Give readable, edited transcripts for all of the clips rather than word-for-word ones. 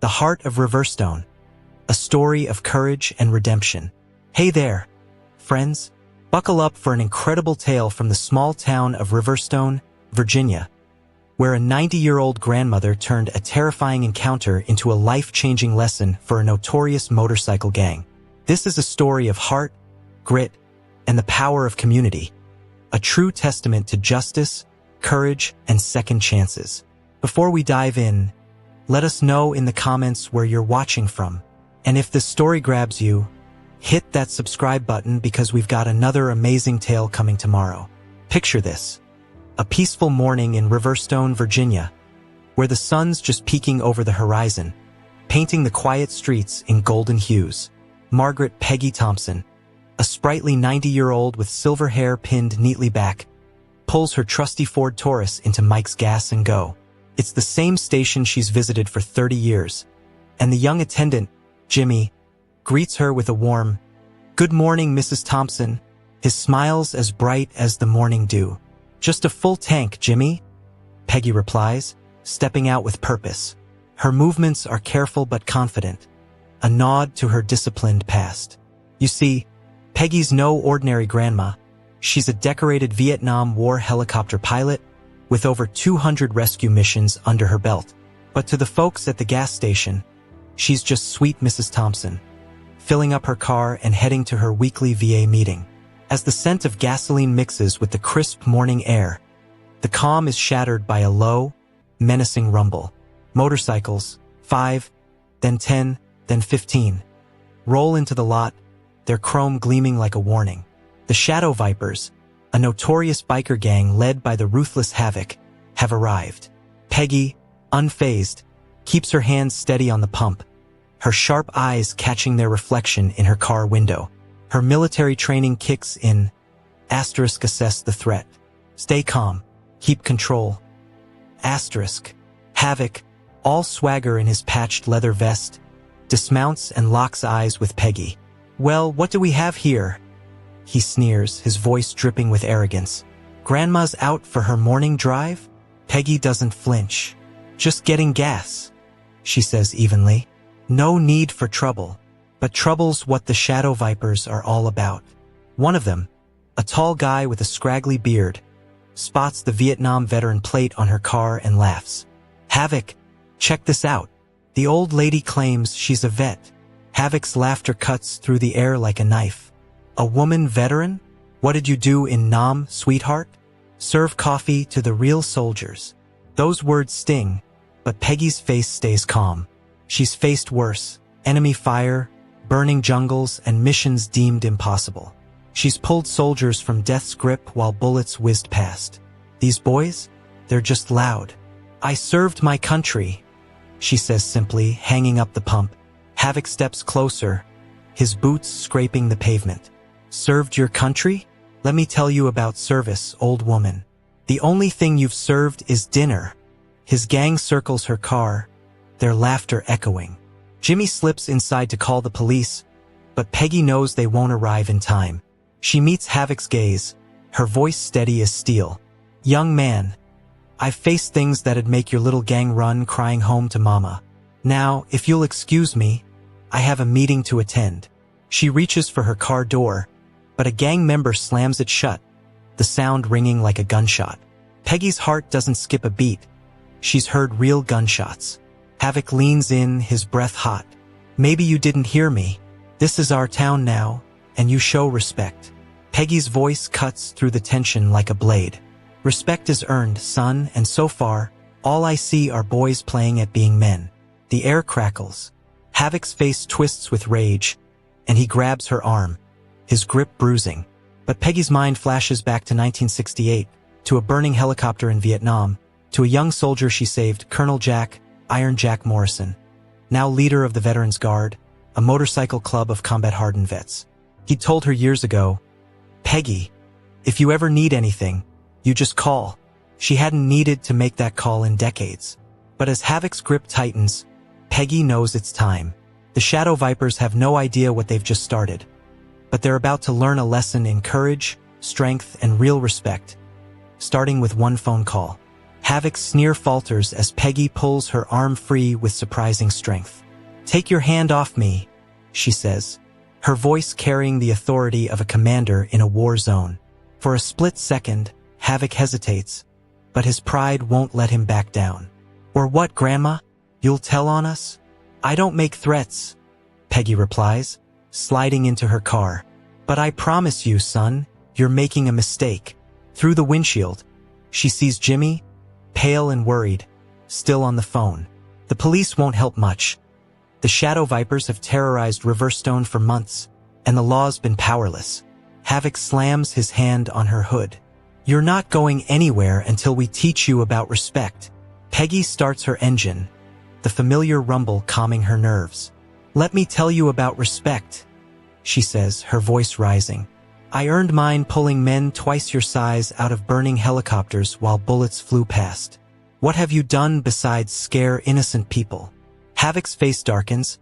The Heart of Riverstone, a story of courage and redemption. Hey there, friends. Buckle up for an incredible tale from the small town of Riverstone, Virginia, where a 90-year-old grandmother turned a terrifying encounter into a life-changing lesson for a notorious motorcycle gang. This is a story of heart, grit, and the power of community, a true testament to justice, courage, and second chances. Before we dive in, let us know in the comments where you're watching from. And if this story grabs you, hit that subscribe button because we've got another amazing tale coming tomorrow. Picture this: a peaceful morning in Riverstone, Virginia, where the sun's just peeking over the horizon, painting the quiet streets in golden hues. Margaret Peggy Thompson, a sprightly 90-year-old with silver hair pinned neatly back, pulls her trusty Ford Taurus into Mike's Gas and Go. It's the same station she's visited for 30 years, and the young attendant, Jimmy, greets her with a warm, "Good morning, Mrs. Thompson," his smiles as bright as the morning dew. "Just a full tank, Jimmy," Peggy replies, stepping out with purpose. Her movements are careful but confident, a nod to her disciplined past. You see, Peggy's no ordinary grandma. She's a decorated Vietnam War helicopter pilot with over 200 rescue missions under her belt. But to the folks at the gas station, she's just sweet Mrs. Thompson, filling up her car and heading to her weekly VA meeting. As the scent of gasoline mixes with the crisp morning air, the calm is shattered by a low, menacing rumble. Motorcycles, 5, then 10, then 15, roll into the lot, their chrome gleaming like a warning. The Shadow Vipers, a notorious biker gang led by the ruthless Havoc, have arrived. Peggy, unfazed, keeps her hands steady on the pump, her sharp eyes catching their reflection in her car window. Her military training kicks in. Asterisk, assess the threat. Stay calm. Keep control. Asterisk. Havoc, all swagger in his patched leather vest, dismounts and locks eyes with Peggy. "Well, what do we have here?" he sneers, his voice dripping with arrogance. "Grandma's out for her morning drive?" Peggy doesn't flinch. "Just getting gas," she says evenly. "No need for trouble." But trouble's what the Shadow Vipers are all about. One of them, a tall guy with a scraggly beard, spots the Vietnam veteran plate on her car and laughs. "Havoc, check this out." The old lady claims she's a vet. Havoc's laughter cuts through the air like a knife. "A woman veteran? What did you do in Nam, sweetheart?" "Serve coffee to the real soldiers." Those words sting, but Peggy's face stays calm. She's faced worse: enemy fire, burning jungles, and missions deemed impossible. She's pulled soldiers from death's grip while bullets whizzed past. "These boys? They're just loud." "I served my country," she says simply, hanging up the pump. Havoc steps closer, his boots scraping the pavement. "Served your country? Let me tell you about service, old woman. The only thing you've served is dinner." His gang circles her car, their laughter echoing. Jimmy slips inside to call the police, but Peggy knows they won't arrive in time. She meets Havoc's gaze, her voice steady as steel. "Young man, I've faced things that'd make your little gang run crying home to mama. Now, if you'll excuse me, I have a meeting to attend." She reaches for her car door, but a gang member slams it shut, the sound ringing like a gunshot. Peggy's heart doesn't skip a beat. She's heard real gunshots. Havoc leans in, his breath hot. "Maybe you didn't hear me. This is our town now, and you show respect." Peggy's voice cuts through the tension like a blade. "Respect is earned, son, and so far, all I see are boys playing at being men." The air crackles. Havoc's face twists with rage, and he grabs her arm, his grip bruising. But Peggy's mind flashes back to 1968, to a burning helicopter in Vietnam, to a young soldier she saved, Colonel Jack, Iron Jack Morrison, now leader of the Veterans Guard, a motorcycle club of combat-hardened vets. He'd told her years ago, "Peggy, if you ever need anything, you just call." She hadn't needed to make that call in decades. But as Havoc's grip tightens, Peggy knows it's time. The Shadow Vipers have no idea what they've just started, but they're about to learn a lesson in courage, strength, and real respect, starting with one phone call. Havoc's sneer falters as Peggy pulls her arm free with surprising strength. "Take your hand off me," she says, her voice carrying the authority of a commander in a war zone. For a split second, Havoc hesitates, but his pride won't let him back down. "Or what, Grandma? You'll tell on us?" "I don't make threats," Peggy replies, sliding into her car. "But I promise you, son, you're making a mistake." Through the windshield, she sees Jimmy, pale and worried, still on the phone. The police won't help much. The Shadow Vipers have terrorized Riverstone for months, and the law's been powerless. Havoc slams his hand on her hood. "You're not going anywhere until we teach you about respect." Peggy starts her engine, the familiar rumble calming her nerves. "Let me tell you about respect," she says, her voice rising. "I earned mine pulling men twice your size out of burning helicopters while bullets flew past. What have you done besides scare innocent people?" Havoc's face darkens,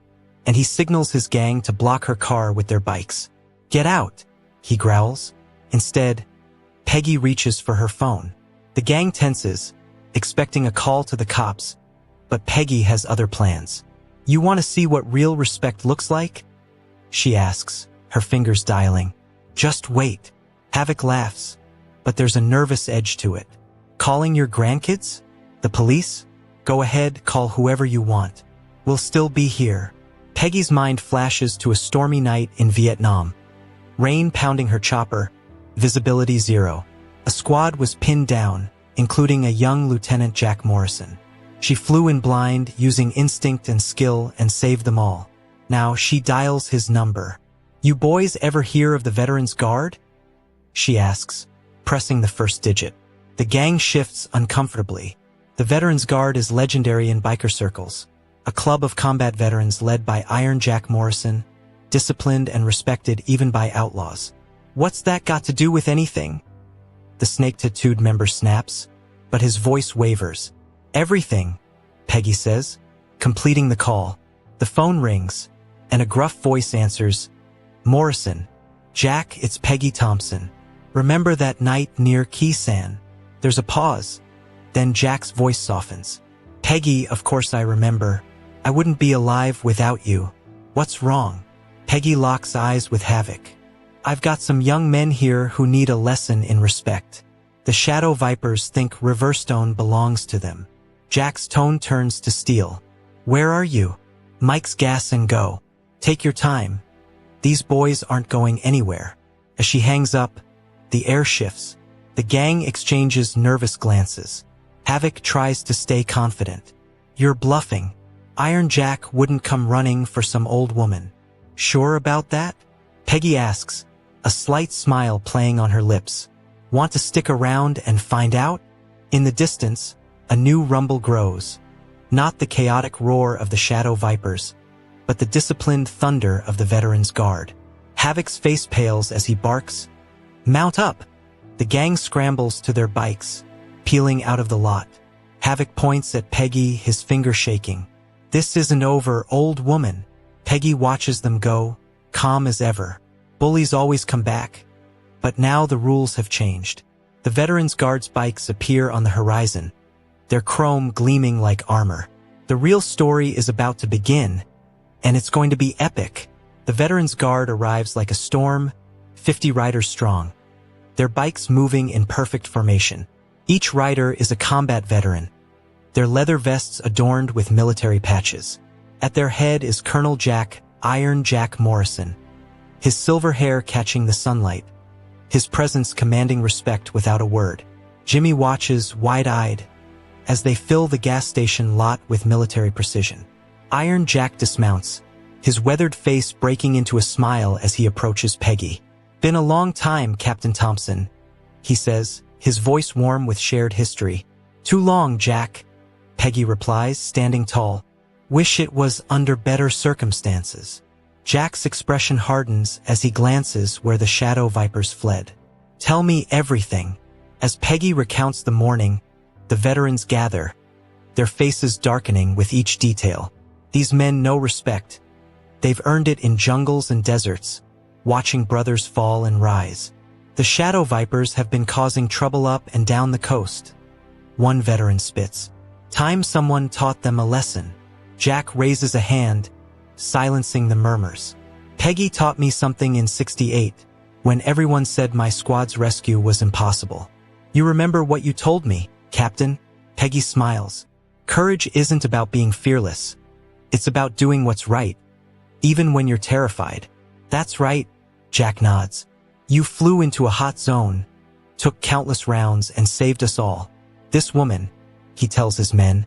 and he signals his gang to block her car with their bikes. "Get out," he growls. Instead, Peggy reaches for her phone. The gang tenses, expecting a call to the cops, but Peggy has other plans. "You want to see what real respect looks like?" she asks, her fingers dialing. "Just wait." Havoc laughs, but there's a nervous edge to it. "Calling your grandkids? The police? Go ahead, call whoever you want. We'll still be here." Peggy's mind flashes to a stormy night in Vietnam. Rain pounding her chopper, visibility 0. A squad was pinned down, including a young Lieutenant Jack Morrison. She flew in blind, using instinct and skill, and saved them all. Now she dials his number. "You boys ever hear of the Veterans Guard?" she asks, pressing the first digit. The gang shifts uncomfortably. The Veterans Guard is legendary in biker circles, a club of combat veterans led by Iron Jack Morrison, disciplined and respected even by outlaws. "What's that got to do with anything?" The snake-tattooed member snaps, but his voice wavers. "Everything," Peggy says, completing the call. The phone rings, and a gruff voice answers. "Morrison. Jack, it's Peggy Thompson. Remember that night near Keysan?" There's a pause. Then Jack's voice softens. "Peggy, of course I remember. I wouldn't be alive without you. What's wrong?" Peggy locks eyes with Havoc. "I've got some young men here who need a lesson in respect. The Shadow Vipers think Riverstone belongs to them." Jack's tone turns to steel. "Where are you?" "Mike's gas and go. Take your time. These boys aren't going anywhere." As she hangs up, the air shifts. The gang exchanges nervous glances. Havoc tries to stay confident. "You're bluffing. Iron Jack wouldn't come running for some old woman." "Sure about that?" Peggy asks, a slight smile playing on her lips. "Want to stick around and find out?" In the distance, a new rumble grows. Not the chaotic roar of the Shadow Vipers, but the disciplined thunder of the Veterans Guard. Havoc's face pales as he barks, "Mount up!" The gang scrambles to their bikes, peeling out of the lot. Havoc points at Peggy, his finger shaking. "This isn't over, old woman." Peggy watches them go, calm as ever. Bullies always come back, but now the rules have changed. The Veterans Guard's bikes appear on the horizon, their chrome gleaming like armor. The real story is about to begin, and it's going to be epic. The Veterans Guard arrives like a storm, 50 riders strong, their bikes moving in perfect formation. Each rider is a combat veteran, their leather vests adorned with military patches. At their head is Colonel Jack, Iron Jack Morrison, his silver hair catching the sunlight, his presence commanding respect without a word. Jimmy watches, wide-eyed, as they fill the gas station lot with military precision. Iron Jack dismounts, his weathered face breaking into a smile as he approaches Peggy. "Been a long time, Captain Thompson," he says, his voice warm with shared history. "Too long, Jack," Peggy replies, standing tall. "Wish it was under better circumstances." Jack's expression hardens as he glances where the Shadow Vipers fled. "Tell me everything." As Peggy recounts the morning, the veterans gather, their faces darkening with each detail. These men know respect. They've earned it in jungles and deserts, watching brothers fall and rise. The Shadow Vipers have been causing trouble up and down the coast, One veteran spits. Time someone taught them a lesson. Jack raises a hand, silencing the murmurs. Peggy taught me something in '68, when everyone said my squad's rescue was impossible. You remember what you told me, Captain? Peggy smiles. Courage isn't about being fearless. It's about doing what's right, even when you're terrified. That's right, Jack nods. You flew into a hot zone, took countless rounds, and saved us all. This woman, he tells his men,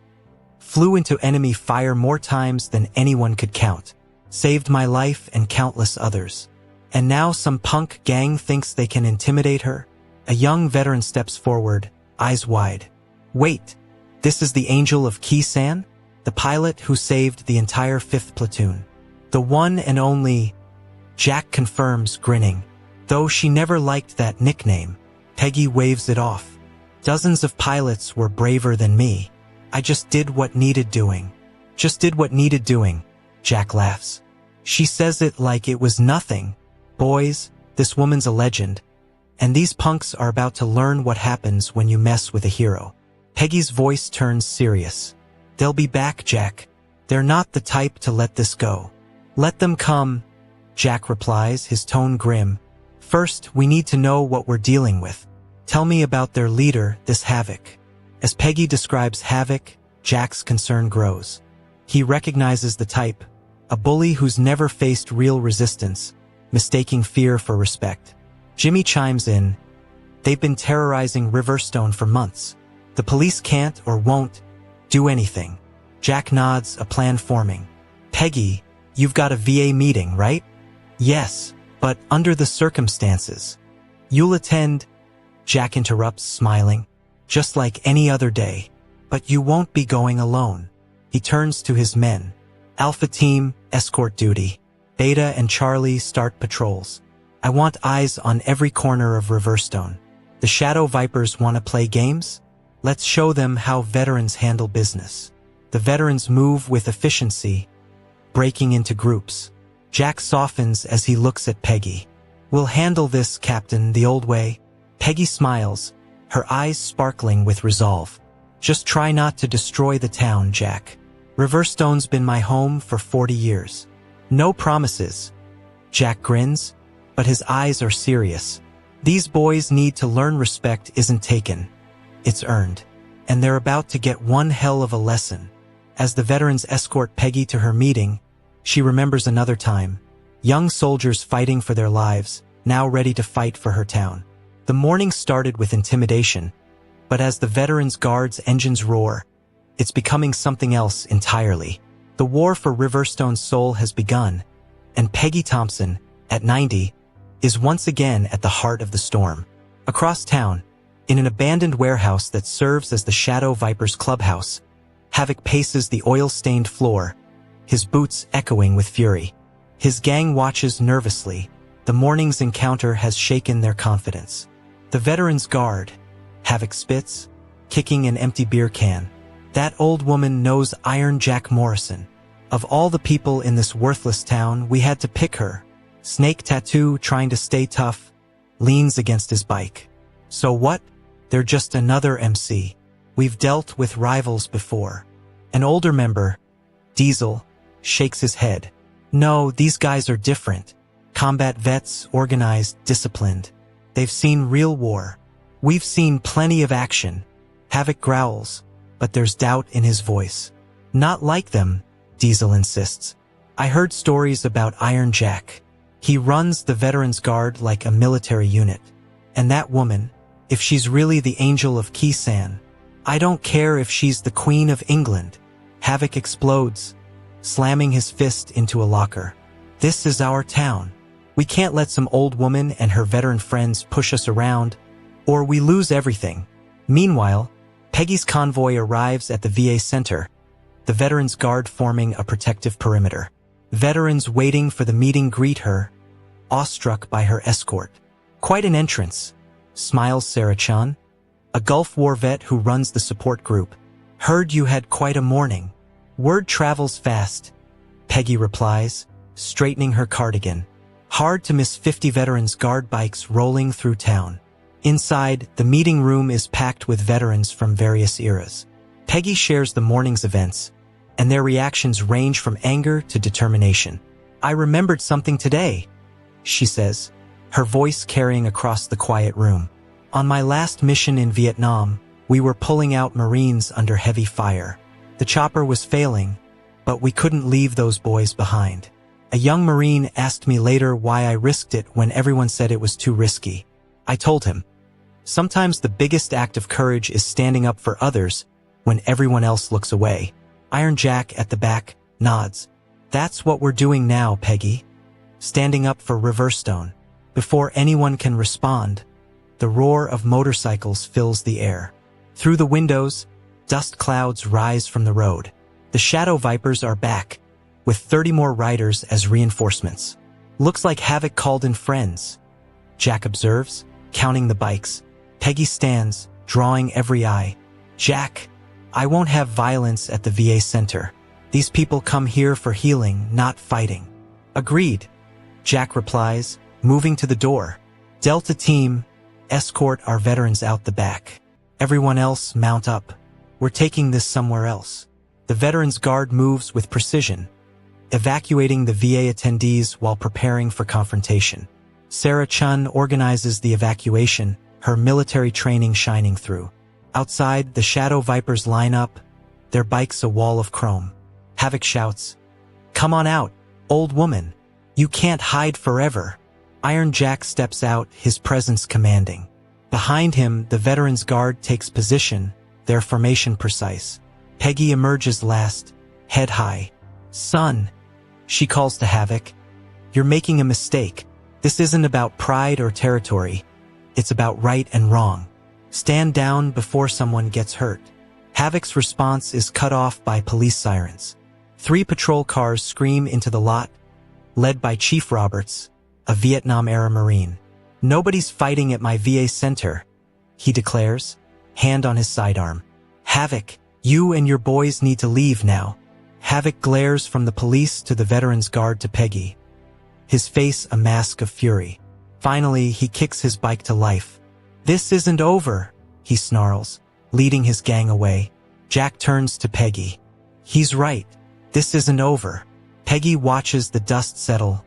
flew into enemy fire more times than anyone could count, saved my life and countless others. And now some punk gang thinks they can intimidate her? A young veteran steps forward, eyes wide. Wait, this is the Angel of Kisan? The pilot who saved the entire 5th platoon. The one and only, Jack confirms, grinning. Though she never liked that nickname, Peggy waves it off. Dozens of pilots were braver than me. I just did what needed doing. Just did what needed doing, Jack laughs. She says it like it was nothing. Boys, this woman's a legend, and these punks are about to learn what happens when you mess with a hero. Peggy's voice turns serious. They'll be back, Jack. They're not the type to let this go. Let them come, Jack replies, his tone grim. First, we need to know what we're dealing with. Tell me about their leader, this Havoc. As Peggy describes Havoc, Jack's concern grows. He recognizes the type, a bully who's never faced real resistance, mistaking fear for respect. Jimmy chimes in. They've been terrorizing Riverstone for months. The police can't or won't do anything. Jack nods, a plan forming. Peggy, you've got a VA meeting, right? Yes, but under the circumstances. You'll attend, Jack interrupts, smiling. Just like any other day. But you won't be going alone. He turns to his men. Alpha Team, escort duty. Beta and Charlie start patrols. I want eyes on every corner of Riverstone. The Shadow Vipers want to play games? Let's show them how veterans handle business. The veterans move with efficiency, breaking into groups. Jack softens as he looks at Peggy. We'll handle this, Captain, the old way. Peggy smiles, her eyes sparkling with resolve. Just try not to destroy the town, Jack. Riverstone's been my home for 40 years. No promises. Jack grins, but his eyes are serious. These boys need to learn respect isn't taken. It's earned. And they're about to get one hell of a lesson. As the veterans escort Peggy to her meeting, she remembers another time. Young soldiers fighting for their lives, now ready to fight for her town. The morning started with intimidation, but as the veterans' guards' engines roar, it's becoming something else entirely. The war for Riverstone's soul has begun, and Peggy Thompson, at 90, is once again at the heart of the storm. Across town, in an abandoned warehouse that serves as the Shadow Vipers' clubhouse, Havoc paces the oil-stained floor, his boots echoing with fury. His gang watches nervously. The morning's encounter has shaken their confidence. The veterans guard, Havoc spits, kicking an empty beer can. That old woman knows Iron Jack Morrison. Of all the people in this worthless town, we had to pick her. Snake Tattoo, trying to stay tough, leans against his bike. So what? They're just another MC. We've dealt with rivals before. An older member, Diesel, shakes his head. No, these guys are different. Combat vets, organized, disciplined. They've seen real war. We've seen plenty of action. Havoc growls, but there's doubt in his voice. Not like them, Diesel insists. I heard stories about Iron Jack. He runs the Veterans Guard like a military unit. And that woman, if she's really the Angel of Kisan, I don't care if she's the Queen of England. Havoc explodes, slamming his fist into a locker. This is our town. We can't let some old woman and her veteran friends push us around, or we lose everything. Meanwhile, Peggy's convoy arrives at the VA center, the Veterans Guard forming a protective perimeter. Veterans waiting for the meeting greet her, awestruck by her escort. Quite an entrance, smiles Sarah Chan, a Gulf War vet who runs the support group. Heard you had quite a morning. Word travels fast, Peggy replies, straightening her cardigan. Hard to miss 50 Veterans Guard bikes rolling through town. Inside, the meeting room is packed with veterans from various eras. Peggy shares the morning's events, and their reactions range from anger to determination. "I remembered something today," she says, her voice carrying across the quiet room. "On my last mission in Vietnam, we were pulling out Marines under heavy fire. The chopper was failing, but we couldn't leave those boys behind. A young Marine asked me later why I risked it when everyone said it was too risky. I told him, sometimes the biggest act of courage is standing up for others when everyone else looks away." Iron Jack at the back nods. "That's what we're doing now, Peggy. Standing up for Riverstone." Before anyone can respond, the roar of motorcycles fills the air. Through the windows, dust clouds rise from the road. The Shadow Vipers are back, with 30 more riders as reinforcements. "Looks like Havoc called in friends," Jack observes, counting the bikes. Peggy stands, drawing every eye. "Jack, I won't have violence at the VA center. These people come here for healing, not fighting." "Agreed," Jack replies, moving to the door. "Delta Team, escort our veterans out the back. Everyone else mount up. We're taking this somewhere else." The Veterans Guard moves with precision, evacuating the VA attendees while preparing for confrontation. Sarah Chun organizes the evacuation, her military training shining through. Outside, the Shadow Vipers line up, their bikes a wall of chrome. Havoc shouts, "Come on out, old woman. You can't hide forever." Iron Jack steps out, his presence commanding. Behind him, the Veterans Guard takes position, their formation precise. Peggy emerges last, head high. "Son," she calls to Havoc, "you're making a mistake. This isn't about pride or territory. It's about right and wrong. Stand down before someone gets hurt." Havoc's response is cut off by police sirens. 3 patrol cars scream into the lot, led by Chief Roberts, a Vietnam-era Marine. "Nobody's fighting at my VA center," he declares, hand on his sidearm. "Havoc, you and your boys need to leave now." Havoc glares from the police to the Veterans Guard to Peggy, his face a mask of fury. Finally, he kicks his bike to life. "This isn't over," he snarls, leading his gang away. Jack turns to Peggy. "He's right. This isn't over." Peggy watches the dust settle,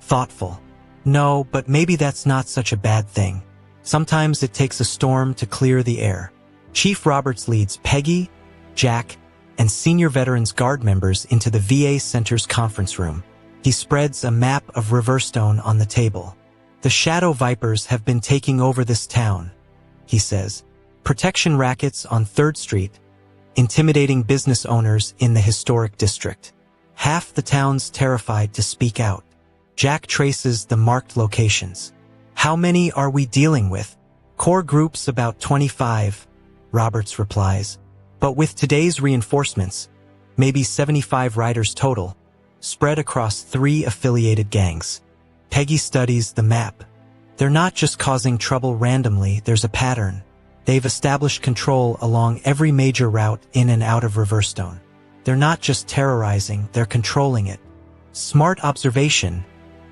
thoughtful. "No, but maybe that's not such a bad thing. Sometimes it takes a storm to clear the air." Chief Roberts leads Peggy, Jack, and senior Veterans Guard members into the VA Center's conference room. He spreads a map of Riverstone on the table. "The Shadow Vipers have been taking over this town," he says. "Protection rackets on 3rd Street, intimidating business owners in the historic district. Half the town's terrified to speak out." Jack traces the marked locations. "How many are we dealing with?" "Core groups about 25, Roberts replies. "But with today's reinforcements, maybe 75 riders total, spread across 3 affiliated gangs." Peggy studies the map. "They're not just causing trouble randomly, there's a pattern. They've established control along every major route in and out of Riverstone. They're not just terrorizing, they're controlling it." "Smart observation,"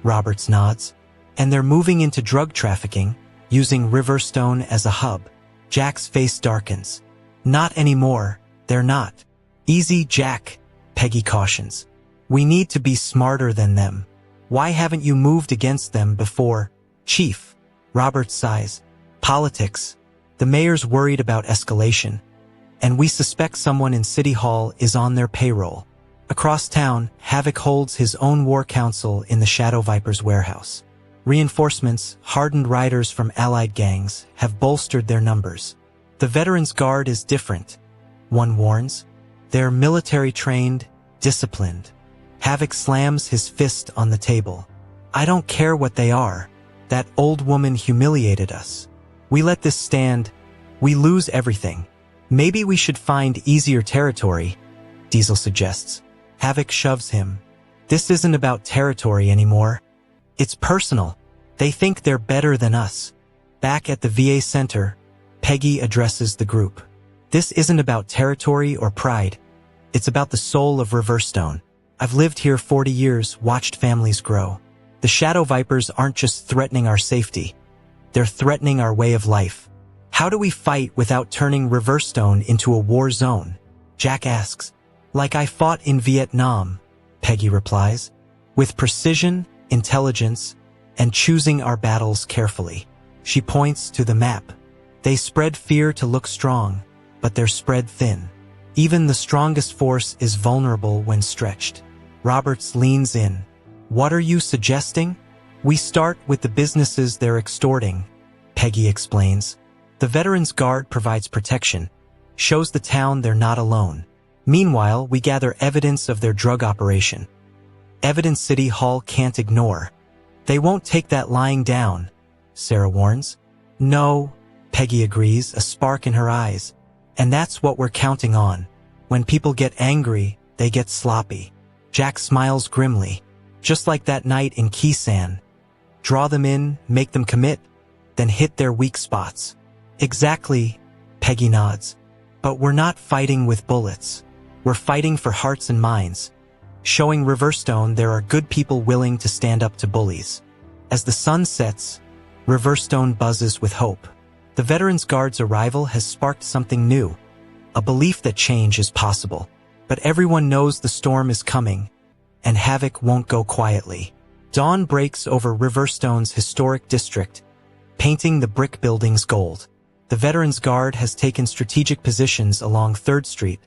Roberts nods. "And they're moving into drug trafficking, using Riverstone as a hub." Jack's face darkens. "Not anymore, they're not." "Easy, Jack," Peggy cautions. "We need to be smarter than them. Why haven't you moved against them before?" "Chief," Roberts sighs. "Politics. The mayor's worried about escalation, and we suspect someone in City Hall is on their payroll." Across town, Havoc holds his own war council in the Shadow Vipers' warehouse. Reinforcements, hardened riders from allied gangs, have bolstered their numbers. "The Veterans Guard is different," one warns. "They're military-trained, disciplined." Havoc slams his fist on the table. "I don't care what they are. That old woman humiliated us. We let this stand, we lose everything. Maybe we should find easier territory," Diesel suggests. Havoc shoves him. "This isn't about territory anymore. It's personal. They think they're better than us." Back at the VA Center, Peggy addresses the group. "This isn't about territory or pride. It's about the soul of Riverstone. I've lived here 40 years, watched families grow. The Shadow Vipers aren't just threatening our safety. They're threatening our way of life. How do we fight without turning Riverstone into a war zone? Jack asks. Like I fought in Vietnam, Peggy replies. With precision, intelligence, and choosing our battles carefully. She points to the map. They spread fear to look strong, but they're spread thin. Even the strongest force is vulnerable when stretched. Roberts leans in. What are you suggesting? We start with the businesses they're extorting, Peggy explains. The Veterans Guard provides protection, shows the town they're not alone. Meanwhile, we gather evidence of their drug operation. Evidence City Hall can't ignore. They won't take that lying down, Sarah warns. No, Peggy agrees, a spark in her eyes. And that's what we're counting on. When people get angry, they get sloppy. Jack smiles grimly. Just like that night in Kisan. Draw them in, make them commit, then hit their weak spots. Exactly, Peggy nods. But we're not fighting with bullets. We're fighting for hearts and minds. Showing Riverstone there are good people willing to stand up to bullies. As the sun sets, Riverstone buzzes with hope. The Veterans Guard's arrival has sparked something new, a belief that change is possible. But everyone knows the storm is coming, and havoc won't go quietly. Dawn breaks over Riverstone's historic district, painting the brick buildings gold. The Veterans Guard has taken strategic positions along 3rd Street,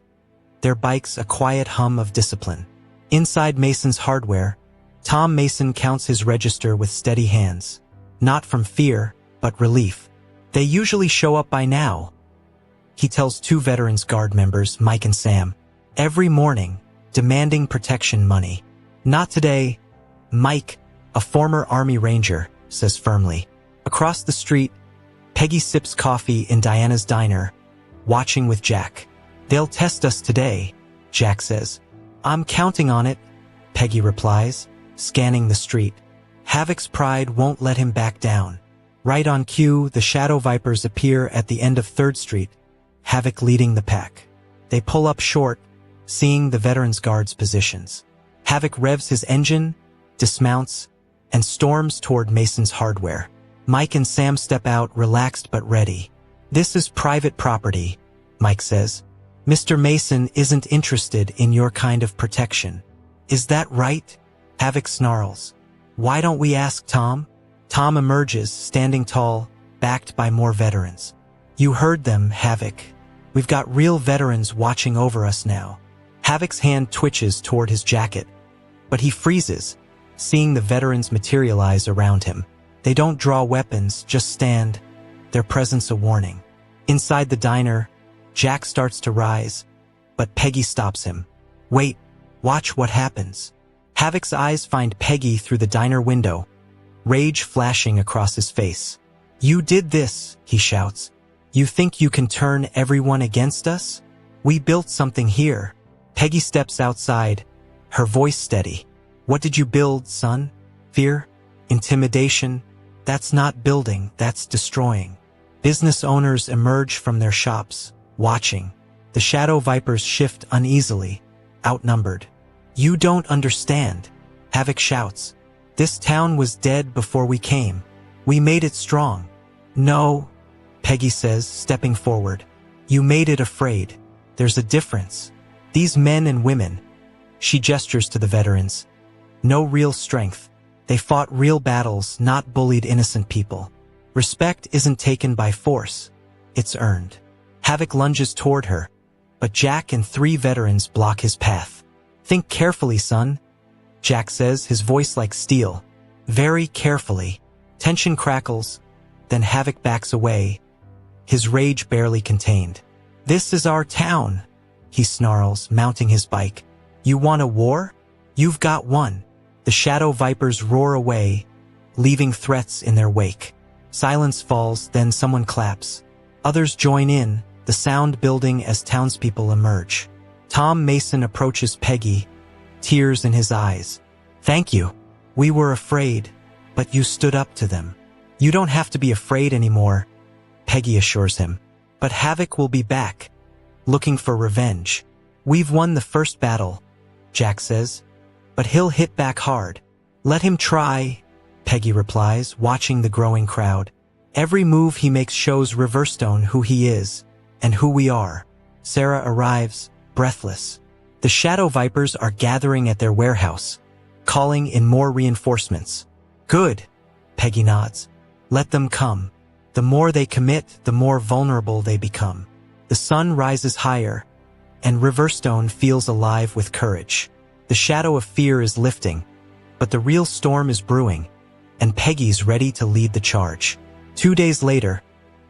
their bikes a quiet hum of discipline. Inside Mason's hardware, Tom Mason counts his register with steady hands. Not from fear, but relief. They usually show up by now. He tells 2 Veterans Guard members, Mike and Sam, every morning, demanding protection money. Not today, Mike, a former Army Ranger, says firmly. Across the street, Peggy sips coffee in Diana's diner, watching with Jack. They'll test us today, Jack says. I'm counting on it, Peggy replies, scanning the street. Havoc's pride won't let him back down. Right on cue, the Shadow Vipers appear at the end of 3rd Street, Havoc leading the pack. They pull up short, seeing the Veterans Guard's positions. Havoc revs his engine, dismounts, and storms toward Mason's hardware. Mike and Sam step out, relaxed but ready. This is private property, Mike says. Mr. Mason isn't interested in your kind of protection. Is that right? Havoc snarls. Why don't we ask Tom? Tom emerges, standing tall, backed by more veterans. You heard them, Havoc. We've got real veterans watching over us now. Havoc's hand twitches toward his jacket, but he freezes, seeing the veterans materialize around him. They don't draw weapons, just stand, their presence a warning. Inside the diner, Jack starts to rise, but Peggy stops him. Wait, watch what happens. Havoc's eyes find Peggy through the diner window, rage flashing across his face. You did this, he shouts. You think you can turn everyone against us? We built something here. Peggy steps outside, her voice steady. What did you build, son? Fear? Intimidation? That's not building, that's destroying. Business owners emerge from their shops, watching. The Shadow Vipers shift uneasily, outnumbered. You don't understand, Havoc shouts. This town was dead before we came. We made it strong. No, Peggy says, stepping forward. You made it afraid. There's a difference. These men and women, she gestures to the veterans. No real strength. They fought real battles, not bullied innocent people. Respect isn't taken by force. It's earned. Havoc lunges toward her, but Jack and 3 veterans block his path. Think carefully, son, Jack says, his voice like steel. Very carefully. Tension crackles, then Havoc backs away, his rage barely contained. This is our town, he snarls, mounting his bike. You want a war? You've got one. The Shadow Vipers roar away, leaving threats in their wake. Silence falls, then someone claps. Others join in, the sound building as townspeople emerge. Tom Mason approaches Peggy, tears in his eyes. Thank you. We were afraid, but you stood up to them. You don't have to be afraid anymore, Peggy assures him. But Havoc will be back, looking for revenge. We've won the first battle, Jack says, but he'll hit back hard. Let him try, Peggy replies, watching the growing crowd. Every move he makes shows Riverstone who he is and who we are. Sarah arrives, breathless. The Shadow Vipers are gathering at their warehouse, calling in more reinforcements. Good, Peggy nods. Let them come. The more they commit, the more vulnerable they become. The sun rises higher, and Riverstone feels alive with courage. The shadow of fear is lifting, but the real storm is brewing, and Peggy's ready to lead the charge. 2 days later,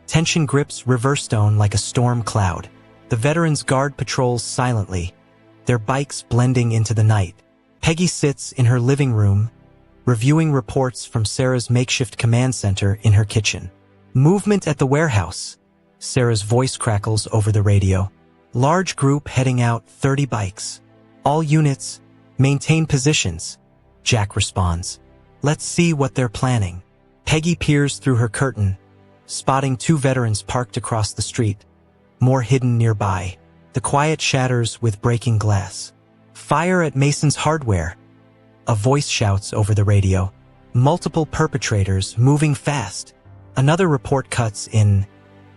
tension grips Riverstone like a storm cloud. The veterans guard patrols silently, their bikes blending into the night. Peggy sits in her living room, reviewing reports from Sarah's makeshift command center in her kitchen. Movement at the warehouse. Sarah's voice crackles over the radio. Large group heading out, 30 bikes. All units, maintain positions. Jack responds. Let's see what they're planning. Peggy peers through her curtain, spotting 2 veterans parked across the street, more hidden nearby. The quiet shatters with breaking glass. Fire at Mason's Hardware. A voice shouts over the radio. Multiple perpetrators moving fast. Another report cuts in.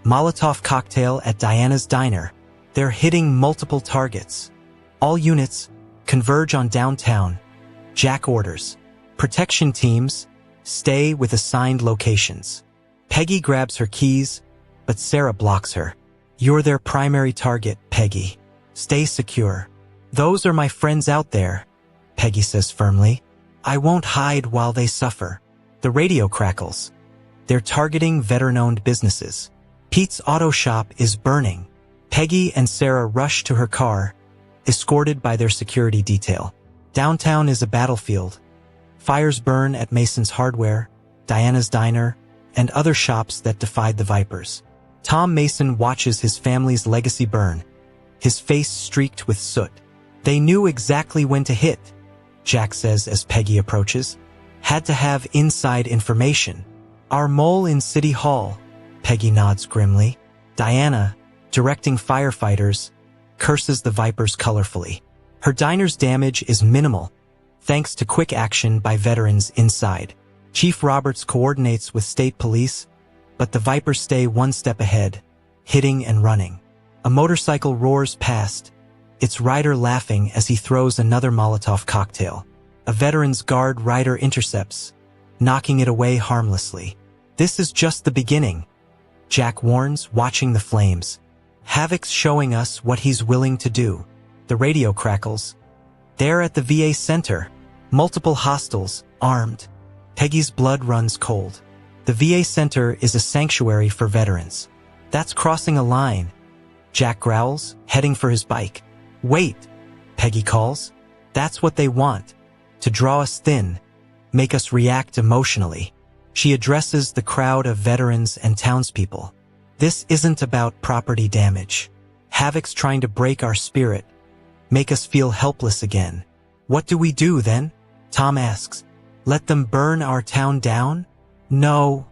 Molotov cocktail at Diana's Diner. They're hitting multiple targets. All units, converge on downtown. Jack orders. Protection teams, stay with assigned locations. Peggy grabs her keys, but Sarah blocks her. You're their primary target, Peggy. Stay secure. Those are my friends out there, Peggy says firmly. I won't hide while they suffer. The radio crackles. They're targeting veteran-owned businesses. Pete's auto shop is burning. Peggy and Sarah rush to her car, escorted by their security detail. Downtown is a battlefield. Fires burn at Mason's Hardware, Diana's Diner, and other shops that defied the Vipers. Tom Mason watches his family's legacy burn, his face streaked with soot. They knew exactly when to hit, Jack says as Peggy approaches. Had to have inside information. Our mole in City Hall, Peggy nods grimly. Diana, directing firefighters, curses the Vipers colorfully. Her diner's damage is minimal, thanks to quick action by veterans inside. Chief Roberts coordinates with state police, but the Vipers stay one step ahead, hitting and running. A motorcycle roars past, its rider laughing as he throws another Molotov cocktail. A veteran's guard rider intercepts, knocking it away harmlessly. This is just the beginning, Jack warns, watching the flames. Havoc's showing us what he's willing to do. The radio crackles. There at the VA center, multiple hostiles, armed. Peggy's blood runs cold. The VA center is a sanctuary for veterans. That's crossing a line, Jack growls, heading for his bike. Wait, Peggy calls. That's what they want, to draw us thin, make us react emotionally. She addresses the crowd of veterans and townspeople. This isn't about property damage. Havoc's trying to break our spirit, make us feel helpless again. What do we do then? Tom asks. Let them burn our town down? No,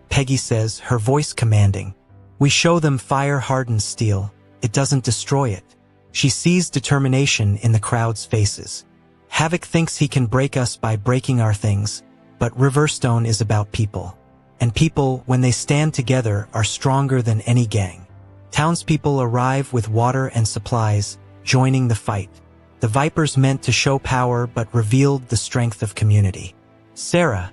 Peggy says, her voice commanding. We show them fire-hardened steel. It doesn't destroy it. She sees determination in the crowd's faces. Havoc thinks he can break us by breaking our things, but Riverstone is about people. And people, when they stand together, are stronger than any gang. Townspeople arrive with water and supplies, joining the fight. The Vipers meant to show power but revealed the strength of community. Sarah,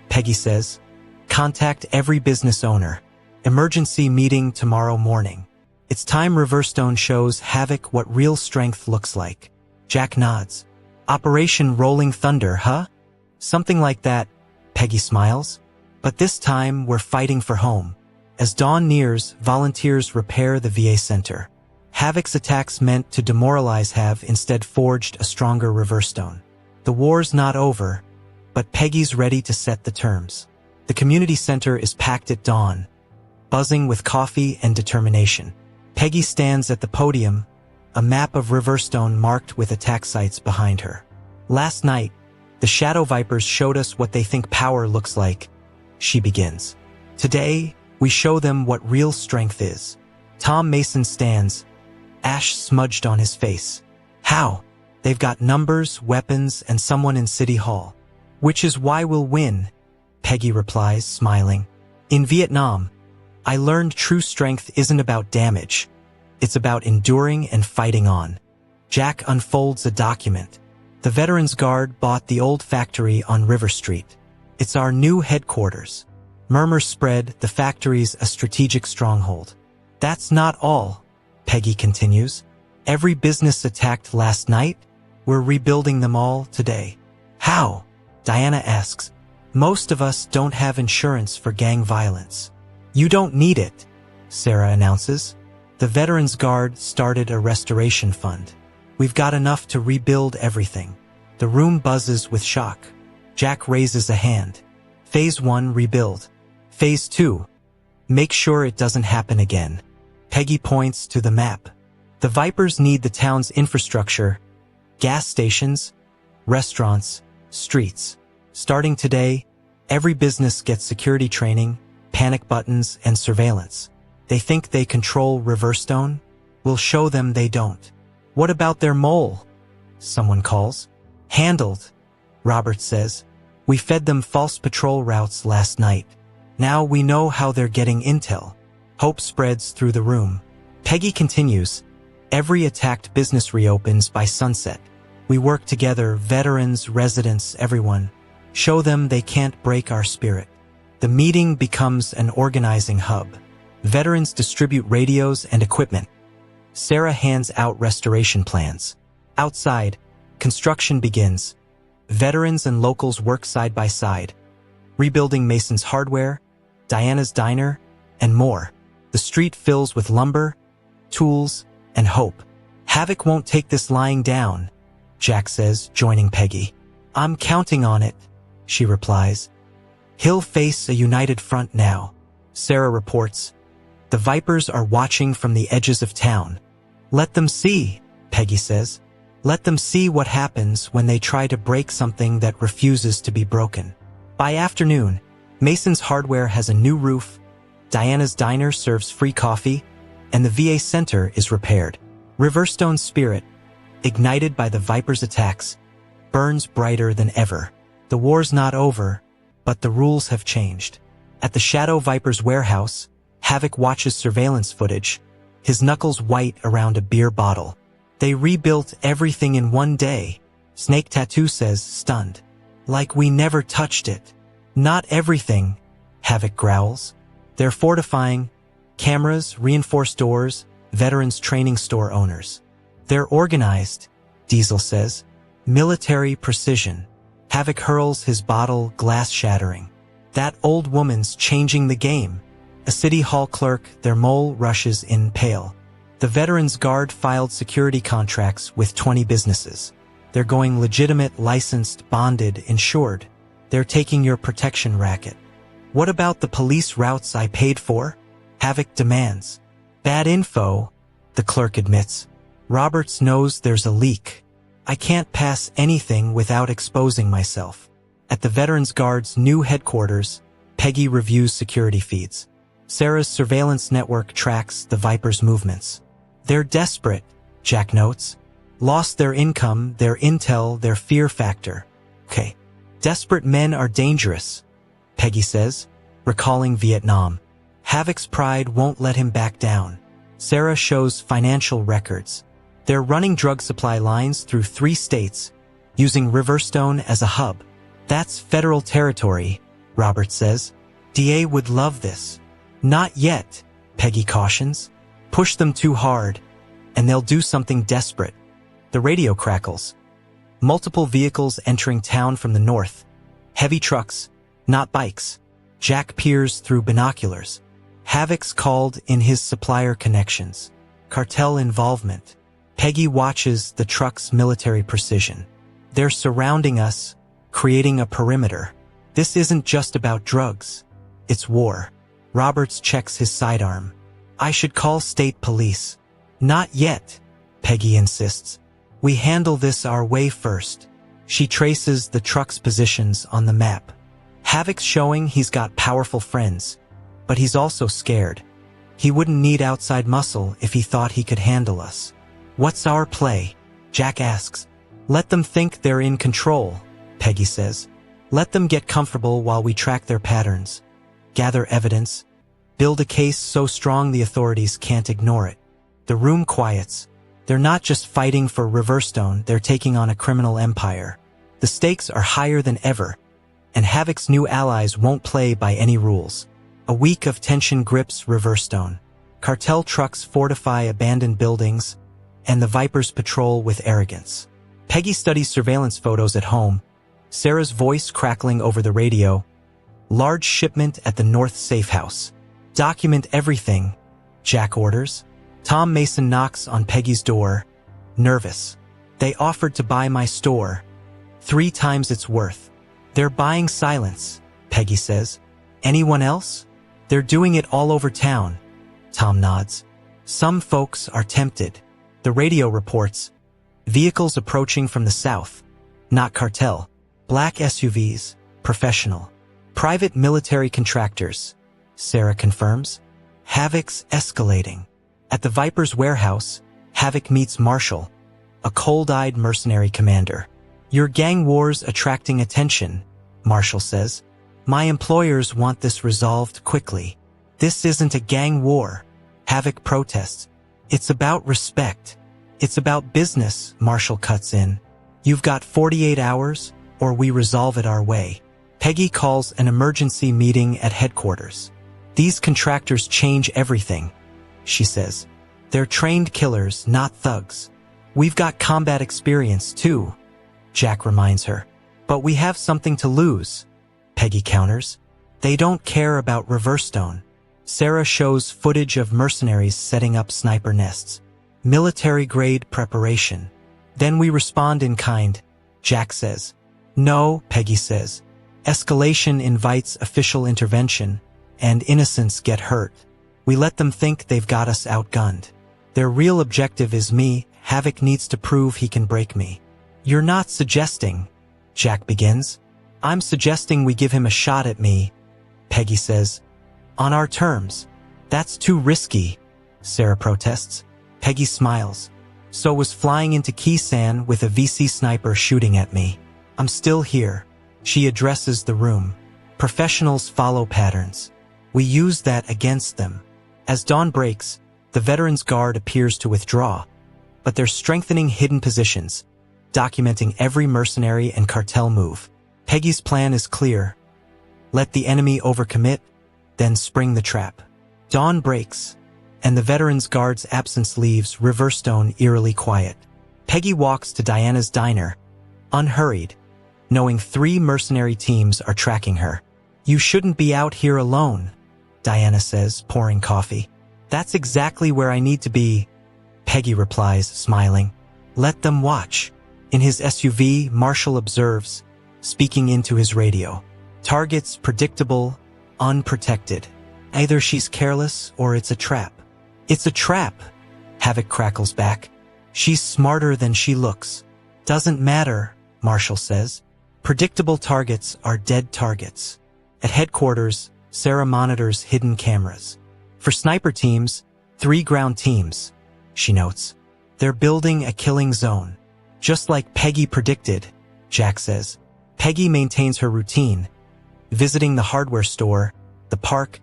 Peggy says, contact every business owner. Emergency meeting tomorrow morning. It's time Riverstone shows Havoc what real strength looks like. Jack nods. Operation Rolling Thunder, huh? Something like that, Peggy smiles. But this time we're fighting for home. As dawn nears, volunteers repair the VA center. Havoc's attacks meant to demoralize have instead forged a stronger Riverstone. The war's not over, but Peggy's ready to set the terms. The community center is packed at dawn, buzzing with coffee and determination. Peggy stands at the podium, a map of Riverstone marked with attack sites behind her. Last night, the Shadow Vipers showed us what they think power looks like, she begins. Today, we show them what real strength is. Tom Mason stands, ash smudged on his face. How? They've got numbers, weapons, and someone in City Hall. Which is why we'll win, Peggy replies, smiling. In Vietnam, I learned true strength isn't about damage. It's about enduring and fighting on. Jack unfolds a document. The Veterans Guard bought the old factory on River Street. It's our new headquarters. Murmurs spread, the factory's a strategic stronghold. That's not all, Peggy continues. Every business attacked last night, we're rebuilding them all today. How? Diana asks. Most of us don't have insurance for gang violence. You don't need it, Sarah announces. The Veterans Guard started a restoration fund. We've got enough to rebuild everything. The room buzzes with shock. Jack raises a hand. Phase 1, rebuild. Phase 2, make sure it doesn't happen again. Peggy points to the map. The Vipers need the town's infrastructure, gas stations, restaurants, streets. Starting today, every business gets security training, panic buttons, and surveillance. They think they control Riverstone? We'll show them they don't. What about their mole? Someone calls. Handled, Robert says. We fed them false patrol routes last night. Now we know how they're getting intel. Hope spreads through the room. Peggy continues. Every attacked business reopens by sunset. We work together, veterans, residents, everyone. Show them they can't break our spirit. The meeting becomes an organizing hub. Veterans distribute radios and equipment. Sarah hands out restoration plans. Outside, construction begins. Veterans and locals work side by side, rebuilding Mason's hardware, Diana's diner, and more. The street fills with lumber, tools, and hope. Havoc won't take this lying down, Jack says, joining Peggy. I'm counting on it, she replies. He'll face a united front now, Sarah reports. The Vipers are watching from the edges of town. Let them see, Peggy says. Let them see what happens when they try to break something that refuses to be broken. By afternoon, Mason's hardware has a new roof, Diana's diner serves free coffee, and the VA center is repaired. Riverstone's spirit, ignited by the Vipers' attacks, burns brighter than ever. The war's not over, but the rules have changed. At the Shadow Vipers warehouse, Havoc watches surveillance footage, his knuckles white around a beer bottle. They rebuilt everything in one day, Snake Tattoo says, stunned. Like we never touched it. Not everything, Havoc growls. They're fortifying, cameras, reinforced doors, veterans training store owners. They're organized, Diesel says. Military precision. Havoc hurls his bottle, glass shattering. That old woman's changing the game. A city hall clerk, their mole rushes in pale. The Veterans Guard filed security contracts with 20 businesses. They're going legitimate, licensed, bonded, insured. They're taking your protection racket. What about the police routes I paid for? Havoc demands. Bad info, the clerk admits. Roberts knows there's a leak. I can't pass anything without exposing myself. At the Veterans Guard's new headquarters, Peggy reviews security feeds. Sarah's surveillance network tracks the Vipers' movements. They're desperate, Jack notes. Lost their income, their intel, their fear factor. Okay. Desperate men are dangerous, Peggy says, recalling Vietnam. Havoc's pride won't let him back down. Sarah shows financial records. They're running drug supply lines through 3 states, using Riverstone as a hub. That's federal territory, Robert says. DA would love this. Not yet, Peggy cautions. Push them too hard, and they'll do something desperate. The radio crackles. Multiple vehicles entering town from the north. Heavy trucks, not bikes. Jack peers through binoculars. Havoc's called in his supplier connections. Cartel involvement. Peggy watches the truck's military precision. They're surrounding us, creating a perimeter. This isn't just about drugs. It's war. Roberts checks his sidearm. I should call state police. Not yet, Peggy insists. We handle this our way first. She traces the truck's positions on the map. Havoc's showing he's got powerful friends, but he's also scared. He wouldn't need outside muscle if he thought he could handle us. What's our play? Jack asks. Let them think they're in control, Peggy says. Let them get comfortable while we track their patterns. gather evidence, build a case so strong the authorities can't ignore it. The room quiets. They're not just fighting for Riverstone, they're taking on a criminal empire. The stakes are higher than ever, and Havoc's new allies won't play by any rules. A week of tension grips Riverstone. Cartel trucks fortify abandoned buildings, and the Vipers patrol with arrogance. Peggy studies surveillance photos at home, Sarah's voice crackling over the radio. Large shipment at the North Safe House. Document everything, Jack orders. Tom Mason knocks on Peggy's door, nervous. They offered to buy my store. 3 times its worth. They're buying silence, Peggy says. Anyone else? They're doing it all over town. Tom nods. Some folks are tempted. The radio reports. Vehicles approaching from the south. Not cartel. Black SUVs. Professional. Private military contractors. Sarah confirms. Havoc's escalating. At the Viper's warehouse, Havoc meets Marshall, a cold-eyed mercenary commander. Your gang war's attracting attention, Marshall says. My employers want this resolved quickly. This isn't a gang war, Havoc protests. It's about respect. It's about business, Marshall cuts in. You've got 48 hours, or we resolve it our way. Peggy calls an emergency meeting at headquarters. These contractors change everything, she says. They're trained killers, not thugs. We've got combat experience, too, Jack reminds her. But we have something to lose, Peggy counters. They don't care about Riverstone. Sarah shows footage of mercenaries setting up sniper nests. Military-grade preparation. Then we respond in kind, Jack says. No, Peggy says. Escalation invites official intervention, and innocents get hurt. We let them think they've got us outgunned. Their real objective is me. Havoc needs to prove he can break me. You're not suggesting, Jack begins. I'm suggesting we give him a shot at me, Peggy says. On our terms. That's too risky, Sarah protests. Peggy smiles. So was flying into Kisan with a VC sniper shooting at me. I'm still here. She addresses the room. Professionals follow patterns. We use that against them. As dawn breaks, the Veterans Guard appears to withdraw, but they're strengthening hidden positions, documenting every mercenary and cartel move. Peggy's plan is clear. Let the enemy overcommit, then spring the trap. Dawn breaks, and the Veterans Guard's absence leaves Riverstone eerily quiet. Peggy walks to Diana's diner, unhurried, knowing 3 mercenary teams are tracking her. You shouldn't be out here alone, Diana says, pouring coffee. That's exactly where I need to be, Peggy replies, smiling. Let them watch. In his SUV, Marshall observes, speaking into his radio. Targets predictable, unprotected. Either she's careless or it's a trap. It's a trap, Havoc crackles back. She's smarter than she looks. Doesn't matter, Marshall says. Predictable targets are dead targets. At headquarters, Sarah monitors hidden cameras. For sniper teams, 3 ground teams, she notes. They're building a killing zone. Just like Peggy predicted, Jack says. Peggy maintains her routine, visiting the hardware store, the park,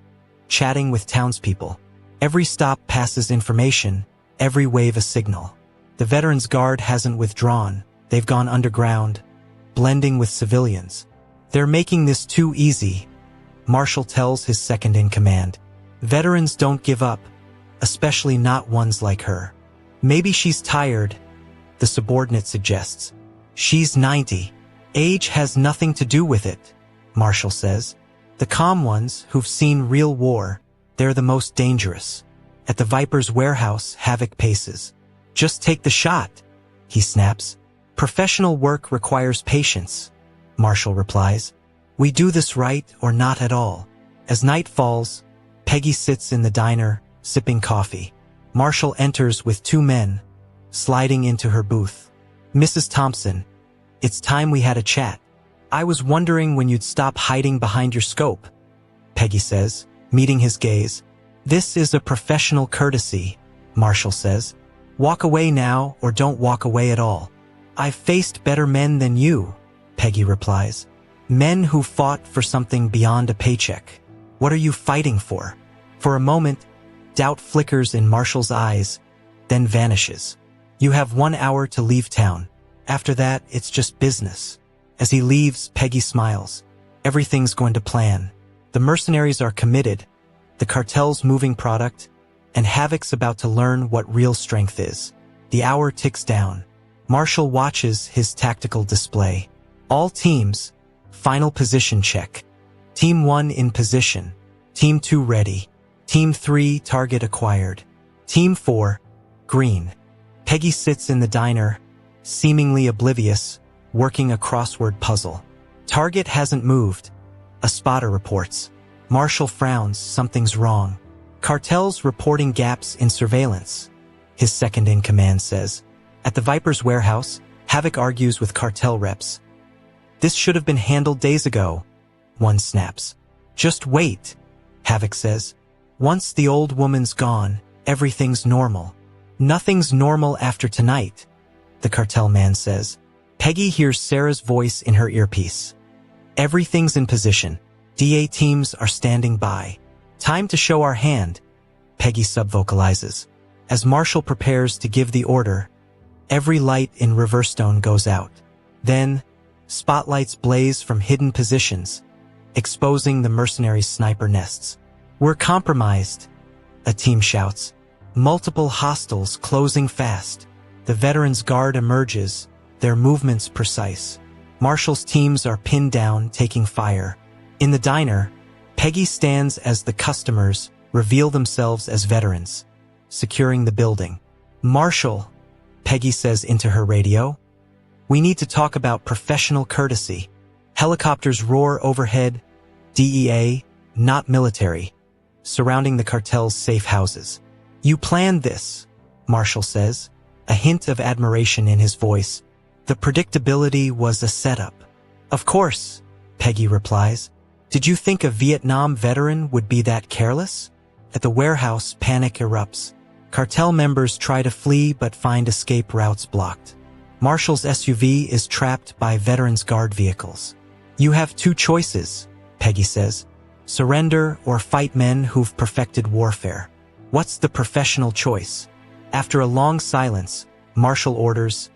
chatting with townspeople. Every stop passes information, every wave a signal. The Veterans Guard hasn't withdrawn. They've gone underground, blending with civilians. They're making this too easy, Marshall tells his second-in-command. Veterans don't give up, especially not ones like her. Maybe she's tired, the subordinate suggests. She's 90. Age has nothing to do with it, Marshall says. The calm ones who've seen real war, they're the most dangerous. At the Viper's warehouse, Havoc paces. Just take the shot, he snaps. Professional work requires patience, Marshall replies. We do this right or not at all. As night falls, Peggy sits in the diner, sipping coffee. Marshall enters with 2 men, sliding into her booth. Mrs. Thompson, it's time we had a chat. I was wondering when you'd stop hiding behind your scope, Peggy says, meeting his gaze. This is a professional courtesy, Marshall says. Walk away now or don't walk away at all. I've faced better men than you, Peggy replies. Men who fought for something beyond a paycheck. What are you fighting for? For a moment, doubt flickers in Marshall's eyes, then vanishes. You have 1 hour to leave town. After that, it's just business. As he leaves, Peggy smiles. Everything's going to plan. The mercenaries are committed, the cartel's moving product, and Havoc's about to learn what real strength is. The hour ticks down. Marshall watches his tactical display. All teams, final position check. Team 1 in position. Team 2 ready. Team 3 target acquired. Team 4, green. Peggy sits in the diner, seemingly oblivious, working a crossword puzzle. Target hasn't moved. A spotter reports. Marshall frowns, something's wrong. Cartel's reporting gaps in surveillance, his second-in-command says. At the Viper's warehouse, Havoc argues with cartel reps. This should have been handled days ago, one snaps. Just wait, Havoc says. Once the old woman's gone, everything's normal. Nothing's normal after tonight, the cartel man says. Peggy hears Sarah's voice in her earpiece. Everything's in position. DA teams are standing by. Time to show our hand, Peggy subvocalizes. As Marshall prepares to give the order, every light in Riverstone goes out. Then, spotlights blaze from hidden positions, exposing the mercenary sniper nests. We're compromised, a team shouts. Multiple hostiles closing fast. The veterans' guard emerges, their movements precise. Marshall's teams are pinned down, taking fire. In the diner, Peggy stands as the customers reveal themselves as veterans, securing the building. Marshall, Peggy says into her radio, we need to talk about professional courtesy. Helicopters roar overhead, DEA, not military, surrounding the cartel's safe houses. You planned this, Marshall says, a hint of admiration in his voice. The predictability was a setup. Of course, Peggy replies. Did you think a Vietnam veteran would be that careless? At the warehouse, panic erupts. Cartel members try to flee but find escape routes blocked. Marshall's SUV is trapped by veterans' guard vehicles. You have 2 choices, Peggy says. Surrender or fight men who've perfected warfare. What's the professional choice? After a long silence, Marshall orders,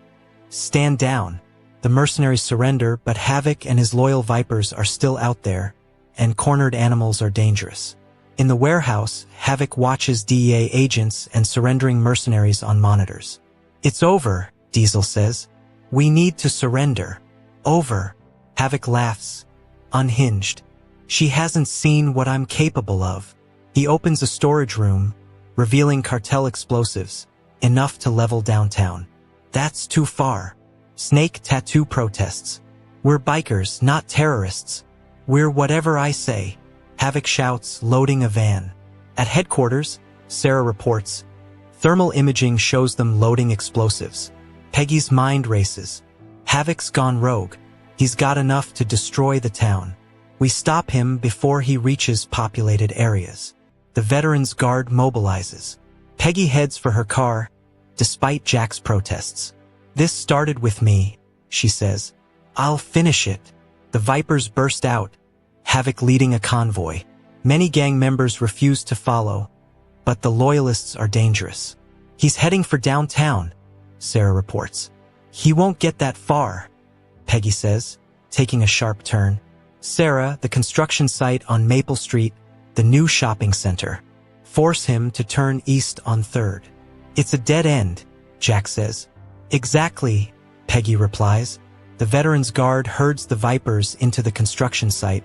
stand down. The mercenaries surrender, but Havoc and his loyal Vipers are still out there, and cornered animals are dangerous. In the warehouse, Havoc watches DEA agents and surrendering mercenaries on monitors. It's over, Diesel says. We need to surrender. Over. Havoc laughs, unhinged. She hasn't seen what I'm capable of. He opens a storage room, revealing cartel explosives, enough to level downtown. That's too far. Snake tattoo protests. We're bikers, not terrorists. We're whatever I say. Havoc shouts, loading a van. At headquarters, Sarah reports. Thermal imaging shows them loading explosives. Peggy's mind races. Havoc's gone rogue. He's got enough to destroy the town. We stop him before he reaches populated areas. The veterans' guard mobilizes. Peggy heads for her car, despite Jack's protests. This started with me, she says. I'll finish it. The Vipers burst out, Havoc leading a convoy. Many gang members refuse to follow, but the loyalists are dangerous. He's heading for downtown, Sarah reports. He won't get that far, Peggy says, taking a sharp turn. Sarah, the construction site on Maple Street, the new shopping center. Force him to turn east on 3rd. It's a dead end, Jack says. Exactly, Peggy replies. The veterans' guard herds the Vipers into the construction site,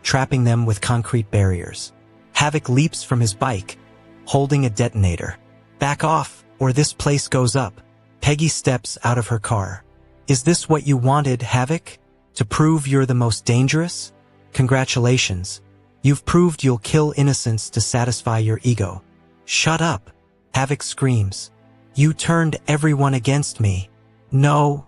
trapping them with concrete barriers. Havoc leaps from his bike, holding a detonator. Back off, or this place goes up. Peggy steps out of her car. Is this what you wanted, Havoc? To prove you're the most dangerous? Congratulations. You've proved you'll kill innocents to satisfy your ego. Shut up, Havoc screams. You turned everyone against me. No,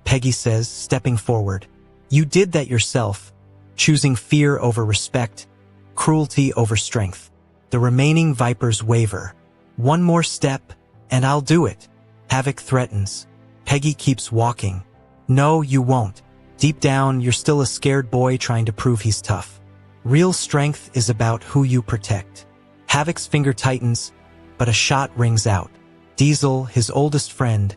Peggy says, stepping forward. You did that yourself, choosing fear over respect, cruelty over strength. The remaining Vipers waver. One more step, and I'll do it, Havoc threatens. Peggy keeps walking. No, you won't. Deep down, you're still a scared boy trying to prove he's tough. Real strength is about who you protect. Havoc's finger tightens, but a shot rings out. Diesel, his oldest friend,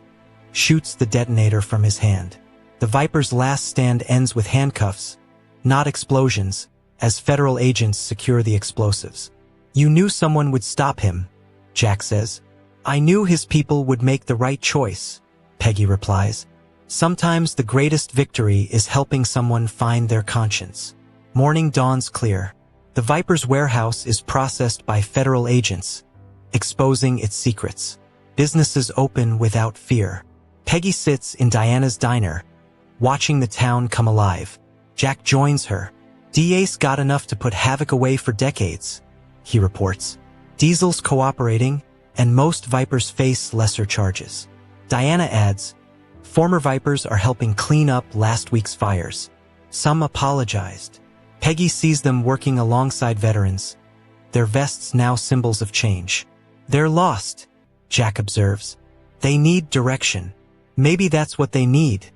shoots the detonator from his hand. The Viper's last stand ends with handcuffs, not explosions, as federal agents secure the explosives. "You knew someone would stop him," Jack says. "I knew his people would make the right choice," Peggy replies. Sometimes the greatest victory is helping someone find their conscience. Morning dawns clear. The Viper's warehouse is processed by federal agents, exposing its secrets. Businesses open without fear. Peggy sits in Diana's diner, watching the town come alive. Jack joins her. "DA's got enough to put Havoc away for decades," he reports. Diesel's cooperating, and most Vipers face lesser charges. Diana adds, "Former Vipers are helping clean up last week's fires. Some apologized." Peggy sees them working alongside veterans, their vests now symbols of change. "They're lost," Jack observes. "They need direction." "Maybe that's what they need,"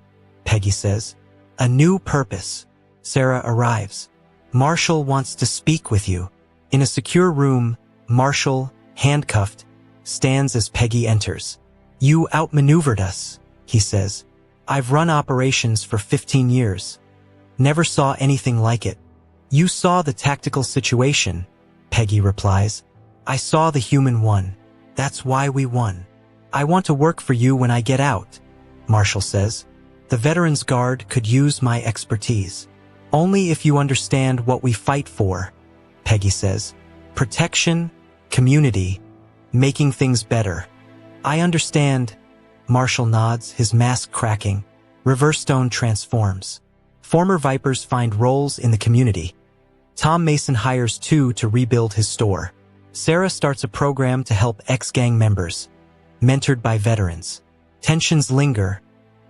Peggy says. "A new purpose." Sarah arrives. "Marshall wants to speak with you." In a secure room, Marshall, handcuffed, stands as Peggy enters. "You outmaneuvered us," he says. "I've run operations for 15 years. Never saw anything like it." "You saw the tactical situation," Peggy replies. "I saw the human one. That's why we won." "I want to work for you when I get out," Marshall says. "The Veterans Guard could use my expertise." "Only if you understand what we fight for," Peggy says. "Protection, community, making things better." "I understand," Marshall nods, his mask cracking. Riverstone transforms. Former Vipers find roles in the community. Tom Mason hires 2 to rebuild his store. Sarah starts a program to help ex-gang members, mentored by veterans. Tensions linger,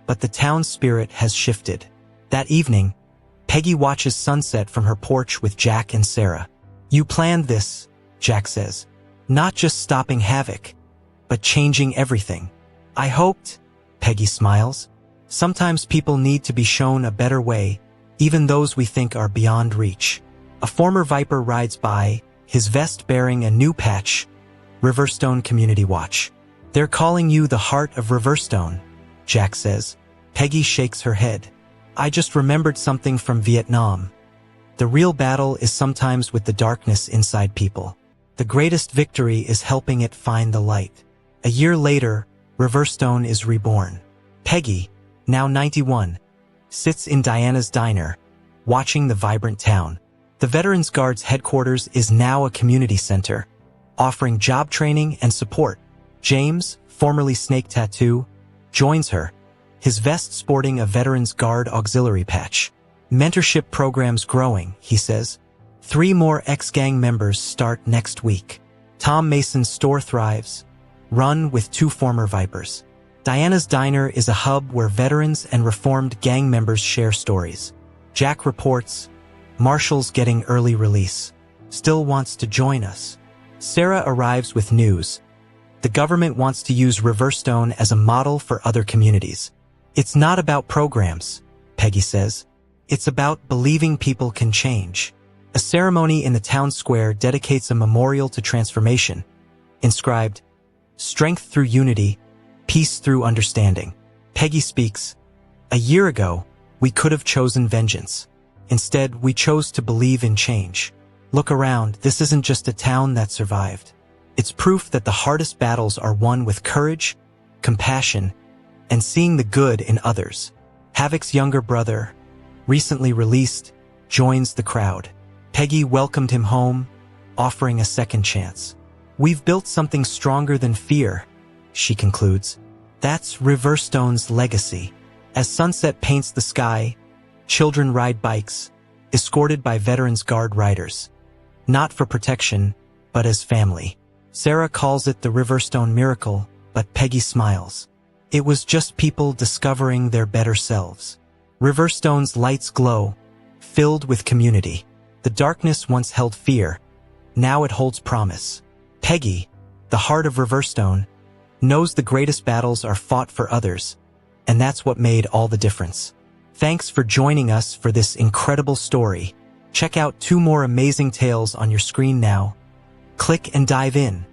but the town's spirit has shifted. That evening, Peggy watches sunset from her porch with Jack and Sarah. "You planned this," Jack says. "Not just stopping Havoc, but changing everything." "I hoped," Peggy smiles. "Sometimes people need to be shown a better way, even those we think are beyond reach." A former Viper rides by, his vest bearing a new patch, Riverstone Community Watch. "They're calling you the heart of Riverstone," Jack says. Peggy shakes her head. "I just remembered something from Vietnam. The real battle is sometimes with the darkness inside people. The greatest victory is helping it find the light." A year later, Riverstone is reborn. Peggy, now 91, sits in Diana's diner, watching the vibrant town. The Veterans Guard's headquarters is now a community center, offering job training and support. James, formerly Snake Tattoo, joins her, his vest sporting a Veterans Guard auxiliary patch. "Mentorship programs growing," he says. 3 more ex-gang members start next week. Tom Mason's store thrives, run with 2 former Vipers. Diana's Diner is a hub where veterans and reformed gang members share stories. Jack reports, "Marshall's getting early release. Still wants to join us." Sarah arrives with news. The government wants to use Riverstone as a model for other communities. "It's not about programs," Peggy says. "It's about believing people can change." A ceremony in the town square dedicates a memorial to transformation, inscribed, "Strength through unity, peace through understanding." Peggy speaks, "A year ago, we could have chosen vengeance. Instead, we chose to believe in change. Look around, this isn't just a town that survived. It's proof that the hardest battles are won with courage, compassion, and seeing the good in others." Havoc's younger brother, recently released, joins the crowd. Peggy welcomed him home, offering a second chance. "We've built something stronger than fear," she concludes. "That's Riverstone's legacy." As sunset paints the sky, children ride bikes, escorted by Veterans Guard riders. Not for protection, but as family. Sarah calls it the Riverstone miracle, but Peggy smiles. It was just people discovering their better selves. Riverstone's lights glow, filled with community. The darkness once held fear. Now it holds promise. Peggy, the heart of Riverstone, knows the greatest battles are fought for others, and that's what made all the difference. Thanks for joining us for this incredible story. Check out 2 more amazing tales on your screen now. Click and dive in.